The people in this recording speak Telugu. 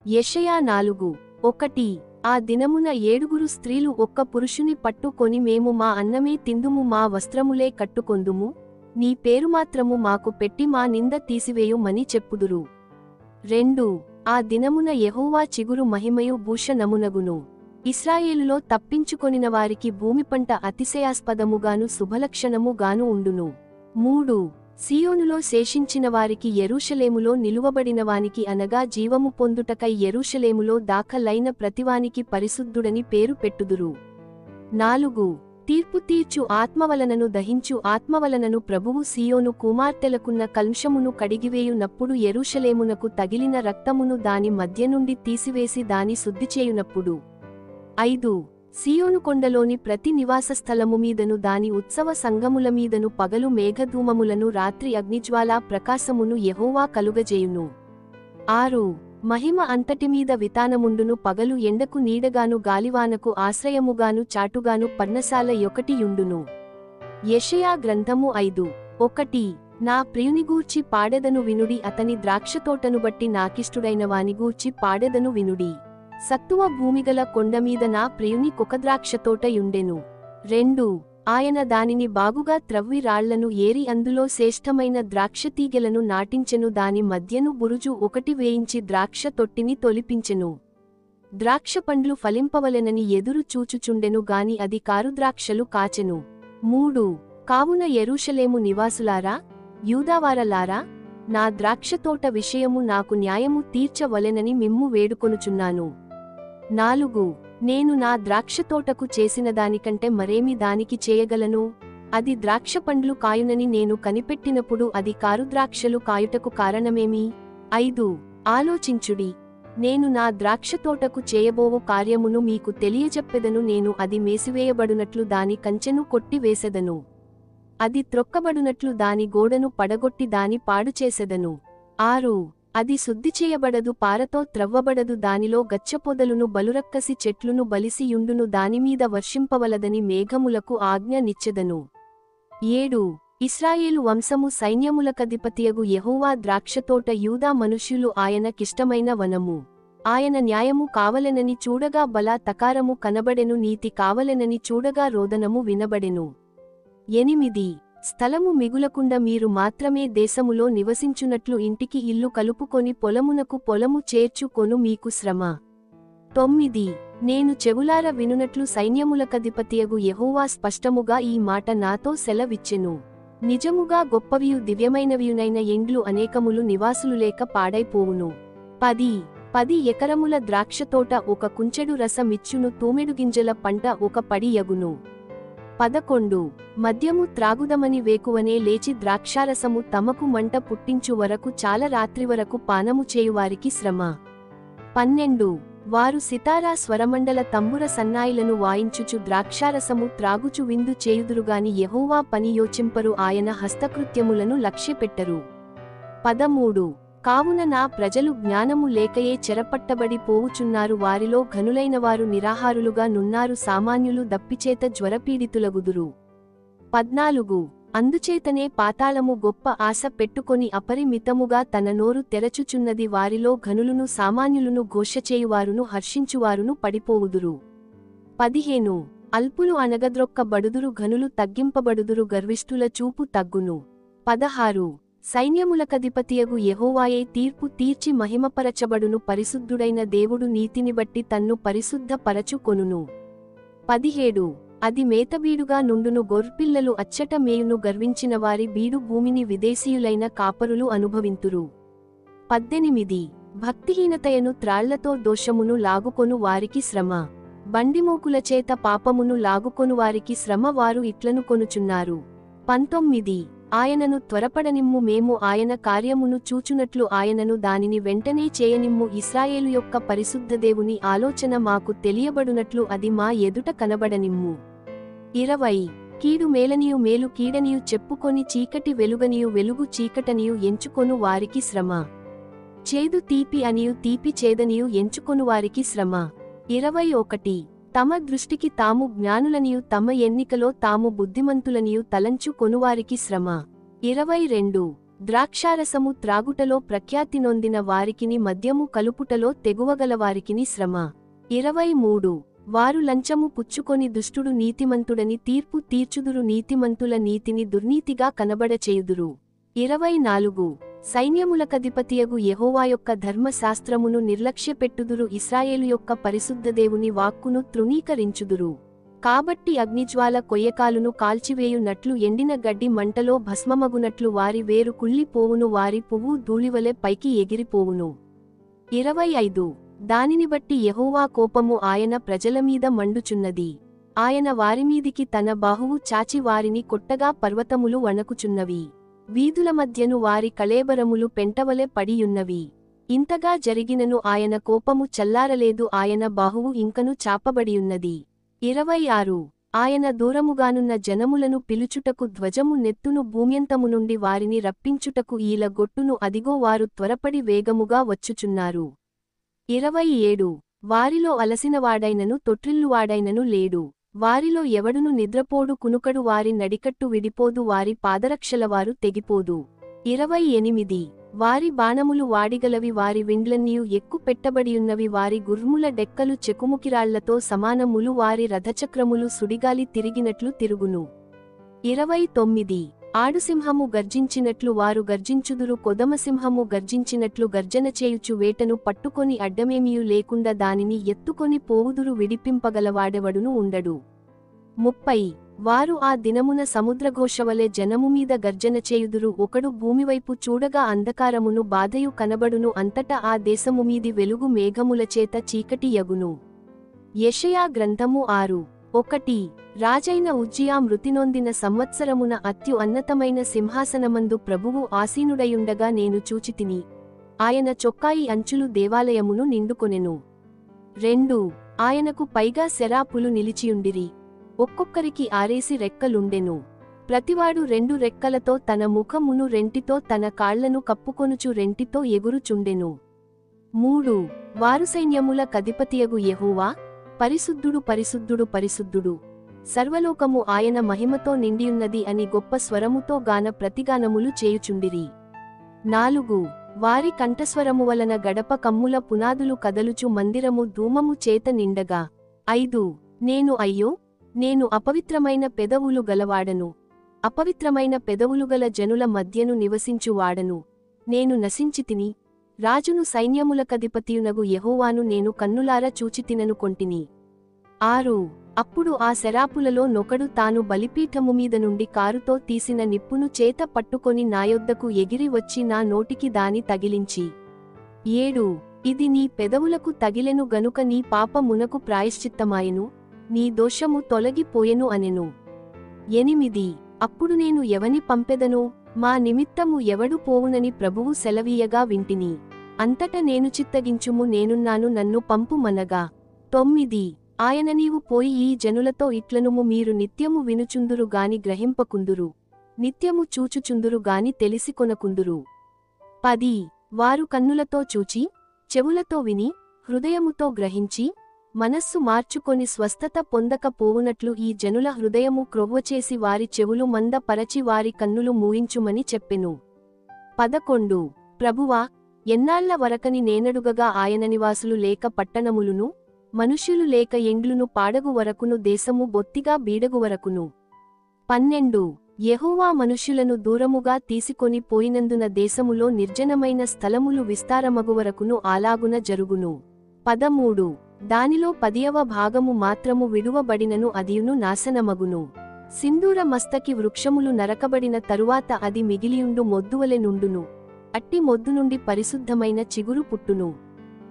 యెషయా 4:1 ఆ దినమున 7 స్త్రీలు ఒక్క పురుషుని పట్టుకొని మేము మా అన్నమే తిందుము మా వస్త్రములే కట్టుకొందుము నీ పేరు మాత్రము మాకు పెట్టి మా నింద తీసివేయుమని చెప్పుదురు. 2 ఆ దినమున యెహోవా చిగురు మహిమయు భూషణమునగును. ఇశ్రాయేలులో తప్పించుకొనిన వారికి భూమిపంట అతిశయాస్పదముగాను శుభలక్షణముగాను ఉండును. 3 సీయోనులో శేషించిన వారికి యెరూషలేములో నిలువబడినవానికి అనగా జీవము పొందుటకై యెరూషలేములో దాఖలైన ప్రతివానికి పరిశుద్ధుడని పేరు పెట్టుదురు. 4 తీర్పు తీర్చు ఆత్మవలనను దహించు ఆత్మవలనను ప్రభువు సీయోను కుమార్తెలకున్న కల్మషమును కడిగివేయునప్పుడు యెరూషలేమునకు తగిలిన రక్తమును దాని మధ్య నుండి తీసివేసి దాని శుద్ధిచేయునప్పుడు. 5 సీయోను కొండలోని ప్రతి నివాస స్థలము మీదను దాని ఉత్సవ సంగముల మీదను పగలు మేఘధూమములను రాత్రి అగ్నిజ్వాలా ప్రకాశమును యెహోవా కలుగజేయును. 6 మహిమ అంతటిమీద వితానముండును పగలు ఎండకు నీడగాను గాలివానకు ఆశ్రయముగాను చాటుగాను పర్ణశాల యొకటియుండును. యెషయా గ్రంథము 5:1 నా ప్రియునిగూర్చి పాడెదను వినుడి అతని ద్రాక్షతోటను బట్టి నాకిష్టుడైన వానిగూర్చి పాడెదను వినుడి. సత్తువ భూమిగల కొండమీద నా ప్రియుని కొకద్రాక్షతోట యుండెను. 2 ఆయన దానిని బాగుగా త్రవ్వి రాళ్లను ఏరి అందులో శ్రేష్టమైన ద్రాక్షతీగెలను నాటించెను దాని మధ్యను బురుజు ఒకటి వేయించి ద్రాక్ష తొట్టిని తొలిపించెను. ద్రాక్ష పండ్లు ఫలింపవలెనని ఎదురు చూచుచుండెను గాని అది కారుద్రాక్షలు కాచెను. 3 కావున యెరూషలేము నివాసులారా యూదావారలారా నా ద్రాక్షతోట విషయము నాకు న్యాయము తీర్చవలెనని మిమ్ము వేడుకొనుచున్నాను. 4 నేను నా ద్రాక్షతోటకు చేసిన దానికంటే మరేమి దానికి చేయగలను? అది ద్రాక్ష పండ్లు కాయునని నేను కనిపెట్టినప్పుడు అది కారుద్రాక్షలు కాయుటకు కారణమేమి? 5 ఆలోచించుడి నేను నా ద్రాక్షతోటకు చేయబోవు కార్యమును మీకు తెలియజెప్పెదను నేను అది మేసివేయబడునట్లు దాని కంచెను కొట్టివేసెదను అది త్రొక్కబడునట్లు దాని గోడను పడగొట్టి దాని పాడుచేసెదను. 6 అది శుద్ధిచేయబడదు పారతో త్రవ్వబడదు దానిలో గచ్చపొదలును బలురక్కసి చెట్లును బలిసియుండును దానిమీద వర్షింపవలదని మేఘములకు ఆజ్ఞ నిచ్చెదను. 7 ఇశ్రాయేలు వంశము సైన్యములకధిపతియగు యెహోవా ద్రాక్షతోట యూదా మనుష్యులు ఆయన కిష్టమైన వనము. ఆయన న్యాయము కావలెనని చూడగా బల తకారము కనబడెను నీతి కావలెనని చూడగా రోదనము వినబడెను. 8 స్థలము మిగులకుండా మీరు మాత్రమే దేశములో నివసించునట్లు ఇంటికి ఇల్లు కలుపుకొని పొలమునకు పొలము చేర్చుకొను మీకు శ్రమ. 9 నేను చెవులార వినునట్లు సైన్యములకధిపతియగు యెహోవా స్పష్టముగా ఈ మాట నాతో సెలవిచ్చెను. నిజముగా గొప్పవియు దివ్యమైనవియునైన ఎండ్లు అనేకములు నివాసులు లేక పాడైపోవును. 10 ఎకరముల ద్రాక్షతోట ఒక కుంచెడు రసమిచ్చును తూమెడు గింజల పంట ఒక పడి యగును. 11 మద్యము త్రాగుదమని వేకువనే లేచి ద్రాక్షారసము తమకు మంట పుట్టించు వరకు చాలా రాత్రి వరకు పానము చేయువారికి శ్రమ. 12 వారు సితారా స్వరమండల తంబుర సన్నాయిలను వాయించుచు ద్రాక్షారసము త్రాగుచు విందు చేయుదురుగాని యెహోవా పని యోచింపరు ఆయన హస్తకృత్యములను లక్ష్యపెట్టరు. 13 కావున నా ప్రజలు జ్ఞానము లేకయే చెరపట్టబడి పోవుచున్నారు వారిలో ఘనులైనవారు నిరాహారులుగా నున్నారు సామాన్యులు దప్పిచేత జ్వరపీడితులగుదురు. 14 అందుచేతనే పాతాళము గొప్ప ఆశ పెట్టుకొని అపరిమితముగా తన నోరు తెరచుచున్నది వారిలో ఘనులును సామాన్యులును ఘోషచేయువారును హర్షించువారును పడిపోవుదురు. 15 అల్పులు అణగద్రొక్కబడుదురు ఘనులు తగ్గింపబడుదురు గర్విష్ఠుల చూపు తగ్గును. 16 సైన్యములకధిపతియగు యెహోవాయే తీర్పు తీర్చి మహిమపరచబడును పరిశుద్ధుడైన దేవుడు నీతిని బట్టి తన్ను పరిశుద్ధ పరచుకొనును. 17 అది మేతబీడుగా నుండును గొర్పిల్లలు అచ్చట మేయును గర్వించిన వారి బీడు భూమిని విదేశీయులైన కాపరులు అనుభవింతురు. 18 భక్తిహీనతయను త్రాళ్లతో దోషమును లాగుకొను వారికి శ్రమ. బండిమోకులచేత పాపమును లాగుకొను వారికి శ్రమ వారు ఇట్లను కొనుచున్నారు. 19 ఆయనను త్వరపడనిమ్ము మేము ఆయన కార్యమును చూచునట్లు ఆయనను దానిని వెంటనే చేయనిమ్ము ఇశ్రాయేలు యొక్క పరిశుద్ధదేవుని ఆలోచన మాకు తెలియబడునట్లు అది మా ఎదుట కనబడనిమ్ము. 20 కీడు మేలనియు మేలు కీడనియు చెప్పుకొని చీకటి వెలుగనియు వెలుగు చీకటనియు ఎంచుకొను వారికి శ్రమ. చేదు తీపి అనియు తీపి చేదనియు ఎంచుకొను వారికి శ్రమ. 21 తమ దృష్టికి తాము జ్ఞానులనియు తమ ఎన్నికలో తాము బుద్ధిమంతులనియు తలంచు కొనువారికి శ్రమ. 22 ద్రాక్షారసము త్రాగుటలో ప్రఖ్యాతి నొందిన వారికిని మద్యము కలుపుటలో తెగువగలవారికిని శ్రమ. 23 వారు లంచము పుచ్చుకొని దుష్టుడు నీతిమంతుడని తీర్పు తీర్చుదురు, నీతిమంతుల నీతిని దుర్నీతిగా కనబడచేయుదురు. 24 సైన్యములకధిపతియగు యెహోవా యొక్క ధర్మశాస్త్రమును నిర్లక్ష్యపెట్టుదురు, ఇశ్రాయేలు యొక్క పరిశుద్ధదేవుని వాక్కును తృణీకరించుదురు. కాబట్టి అగ్నిజ్వాల కొయ్యకాలును కాల్చివేయునట్లు ఎండిన గడ్డి మంటలో భస్మమగునట్లు వారి వేరు కుళ్ళిపోవును, వారి పువ్వు ధూళివలె పైకి ఎగిరిపోవును. 25 దానిని బట్టి యెహోవా కోపము ఆయన ప్రజలమీద మండుచున్నది. ఆయన వారిమీదికి తన బాహువు చాచి వారిని కొట్టగా పర్వతములు వణకుచున్నవి. వీధుల మధ్యను వారి కళేబరములు పెంటవలె పడియున్నవి. ఇంతగా జరిగినను ఆయన కోపము చల్లారలేదు, ఆయన బాహువు ఇంకను చాపబడియున్నది. 26 ఆయన దూరముగానున్న జనములను పిలుచుటకు ధ్వజము నెత్తును, భూమ్యంతము నుండి వారిని రప్పించుటకు ఈల గొట్టును, అదిగో వారు త్వరపడి వేగముగా వచ్చుచున్నారు. 27 వారిలో అలసినవాడైనను తొట్రిల్లువాడైనను లేడు, వారిలో ఎవడును నిద్రపోడు, కునుకడు, వారి నడికట్టు విడిపోదు, వారి పాదరక్షలవారు తెగిపోదు. 28 వారి బాణములు వాడిగలవి, వారి విండ్లన్నీయు ఎక్కు పెట్టబడియున్నవి, వారి గుర్ముల డెక్కలు చెకుముకిరాళ్లతో సమానములు, వారి రథచక్రములు సుడిగాలి తిరిగినట్లు తిరుగును. 29 ఆడుసింహము గర్జించినట్లు వారు గర్జించుదురు, కొదమసింహము గర్జించినట్లు గర్జన చేయుచు వేటను పట్టుకొని అడ్డమేమియు లేకుండా దానిని ఎత్తుకొని పోవుదురు, విడిపింపగలవాడెవడును ఉండడు. 30 వారు ఆ దినమున సముద్రఘోషవలె జనముమీద గర్జన చేయుదురు, ఒకడు భూమివైపు చూడగా అంధకారమును బాధయు కనబడును, అంతటా ఆ దేశముమీది వెలుగు మేఘములచేత చీకటి యగును. యెషయా గ్రంథము 6:1 రాజైన ఉజ్జియా మృతినొందిన సంవత్సరమున అత్యు అన్నతమైన సింహాసనమందు ప్రభువు ఆసీనుడయుండగా నేను చూచితిని, ఆయన చొక్కాయి అంచులు దేవాలయమును నిండుకొనెను. 2 ఆయనకు పైగా సెరాపులు నిలిచియుండిరి, ఒక్కొక్కరికి 6 రెక్కలుండెను. ప్రతివాడు 2 రెక్కలతో తన ముఖమును రెంటితో తన కాళ్లను కప్పుకొనుచు రెంటితో ఎగురుచుండెను. 3 వారు సైన్యముల కధిపతియగు యెహోవా, పరిశుద్ధుడు పరిశుద్ధుడు పరిశుద్ధుడు, సర్వలోకము ఆయన మహిమతో నిండియున్నది అని గొప్ప స్వరముతో గాన ప్రతిగానములు చేయుచుండిరి. 4 వారి కంఠస్వరము వలన గడప కమ్ముల పునాదులు కదలుచు మందిరము ధూమము చేత నిండగా. 5 నేను అయ్యో, నేను అపవిత్రమైన పెదవులు గలవాడను, అపవిత్రమైన పెదవులుగల జనుల మధ్యను నివసించువాడను, నేను నశించితిని, రాజును సైన్యములకధిపతియునగు యెహోవాను నేను కన్నులార చూచితినను కొంటిని. 6 అప్పుడు ఆ శరాపులలో నొకడు తాను బలిపీఠము మీద నుండి కారుతో తీసిన నిప్పును చేత పట్టుకొని నాయొద్దకు ఎగిరి వచ్చి నా నోటికి దాని తగిలించి, 7 ఇది నీ పెదవులకు తగిలెను గనుక నీ పాపమునకు ప్రాయశ్చిత్తమాయెను, నీ దోషము తొలగిపోయెను అనెను. 8 అప్పుడు నేను ఎవని పంపెదను, మా నిమిత్తము ఎవడు పోవునని ప్రభువు సెలవీయగా వింటిని. అంతట నేను చిత్తగించుము, నేనున్నాను, నన్ను పంపుమనగా. 9 ఆయన నీవు పోయి ఈ జనులతో ఇట్లనుము, మీరు నిత్యము వినుచుందురు గాని గ్రహింపకుందురు, నిత్యము చూచుచుందురు గాని తెలిసికొనకుందురు. 10 వారు కన్నులతో చూచి, చెవులతో విని, హృదయముతో గ్రహించి, మనస్సు మార్చుకొని స్వస్థత పొందక పోవునట్లు ఈ జనుల హృదయము క్రొవ్వచేసి వారి చెవులు మంద పరచి వారి కన్నులు మూయించుమని చెప్పెను. 11 ప్రభువా, ఎన్నాళ్ల వరకని నేనడుగగా ఆయన నివాసులు లేక పట్టణములును, మనుష్యులు లేక ఎండ్లును పాడగు వరకును, దేశము బొత్తిగా బీడగు వరకును. 12 యెహోవా మనుష్యులను దూరముగా తీసుకొని పోయినందున దేశములో నిర్జనమైన స్థలములు విస్తారమగువరకును అలాగున జరుగును. 13 దానిలో 10వ భాగము మాత్రము విడువబడినను అదియును నాశనమగును. సింధూర మస్తకి వృక్షములు నరకబడిన తరువాత అది మిగిలియుండు మొద్దువలె నుండును, అట్టి మొద్దు నుండి పరిశుద్ధమైన చిగురు పుట్టును.